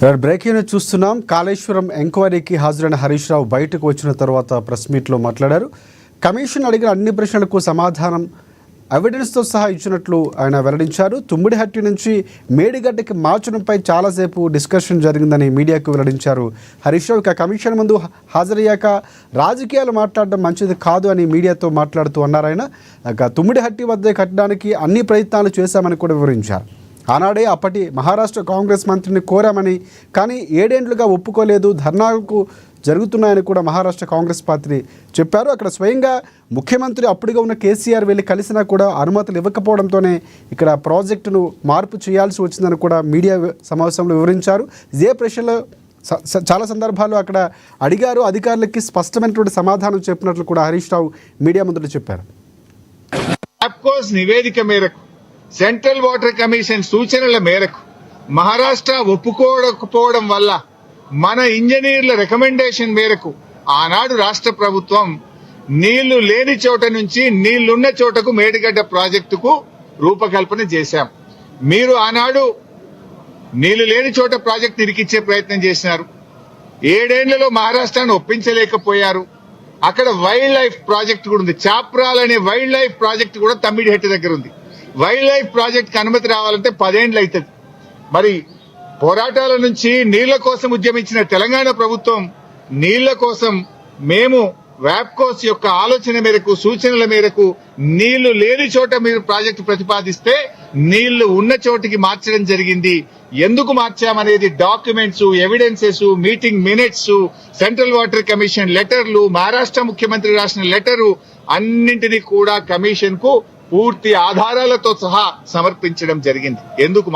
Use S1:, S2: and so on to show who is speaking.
S1: Breaking news చూస్తున్నాం. కాళేశ్వరం ఎంక్వైరీకి హాజరైన హరీష్ రావు బయటకు వచ్చిన తర్వాత ప్రెస్ మీట్లో మాట్లాడారు. కమిషన్ అడిగిన అన్ని ప్రశ్నలకు సమాధానం ఎవిడెన్స్తో సహా ఇచ్చినట్లు ఆయన వెల్లడించారు. తుమ్మిడిహట్టి నుంచి మేడిగడ్డకి మార్చడంపై చాలాసేపు డిస్కషన్ జరిగిందని మీడియాకు వెల్లడించారు హరీష్ రావు. ఇక కమిషన్ ముందు హాజరయ్యాక రాజకీయాలు మాట్లాడడం మంచిది కాదు అని మీడియాతో మాట్లాడుతూ అన్నారు ఆయన. ఇక తుమ్మిడిహట్టి వద్ద కట్టడానికి అన్ని ప్రయత్నాలు చేశామని కూడా వివరించారు. ఆనాడే అప్పటి మహారాష్ట్ర కాంగ్రెస్ మంత్రిని కోరామని, కానీ 7 ఏళ్లుగా ఒప్పుకోలేదు, ధర్నాలకు జరుగుతున్నాయని కూడా మహారాష్ట్ర కాంగ్రెస్ పార్టీ చెప్పారు. అక్కడ స్వయంగా ముఖ్యమంత్రి అప్పుడుగా ఉన్న కేసీఆర్ వెళ్ళి కలిసినా కూడా అనుమతులు ఇవ్వకపోవడంతోనే ఇక్కడ ప్రాజెక్టును మార్పు చేయాల్సి వచ్చిందని కూడా మీడియా సమావేశంలో వివరించారు. ఇదే ప్రశ్నలో చాలా సందర్భాల్లో అక్కడ అడిగారు. అధికారులకి స్పష్టమైనటువంటి సమాధానం చెప్పినట్లు కూడా హరీష్ రావు మీడియా ముందు చెప్పారు.
S2: నివేదిక మేరకు, సెంట్రల్ వాటర్ కమిషన్ సూచనల మేరకు మహారాష్ట్ర ఒప్పుకోకపోవడం వల్ల మన ఇంజనీర్ల రికమెండేషన్ మేరకు ఆనాడు రాష్ట్ర ప్రభుత్వం నీళ్లు లేని చోట నుంచి నీళ్లున్న చోటకు మేడిగడ్డ ప్రాజెక్టుకు రూపకల్పన చేశాం. మీరు ఆనాడు నీళ్లు లేని చోట ప్రాజెక్టు ఇరికిచ్చే ప్రయత్నం చేసినారు. 7 ఏళ్లలో మహారాష్ట్రను ఒప్పించలేకపోయారు. అక్కడ వైల్డ్ లైఫ్ ప్రాజెక్ట్ కూడా ఉంది. చాప్రాల్ అనే వైల్డ్ లైఫ్ ప్రాజెక్ట్ కూడా తమ్మిడిహట్టి దగ్గర ఉంది. వైల్డ్ లైఫ్ ప్రాజెక్ట్ కి అనుమతి రావాలంటే 10 ఏళ్లు అవుతుంది. మరి పోరాటాల నుంచి నీళ్ల కోసం ఉద్యమించిన తెలంగాణ ప్రభుత్వం నీళ్ల కోసం మేము వ్యాప్కోస్ యొక్క ఆలోచన మేరకు, సూచనల మేరకు నీళ్లు లేని చోట మీరు ప్రాజెక్టు ప్రతిపాదిస్తే నీళ్లు ఉన్న చోటికి మార్చడం జరిగింది. ఎందుకు మార్చామనేది documents, evidences, meeting minutes, central water commission లెటర్లు, మహారాష్ట్ర ముఖ్యమంత్రి రాసిన లెటరు అన్నింటినీ కూడా కమిషన్ కు పూర్తి ఆధారాలతో సహా సమర్పించడం జరిగింది. ఎందుకు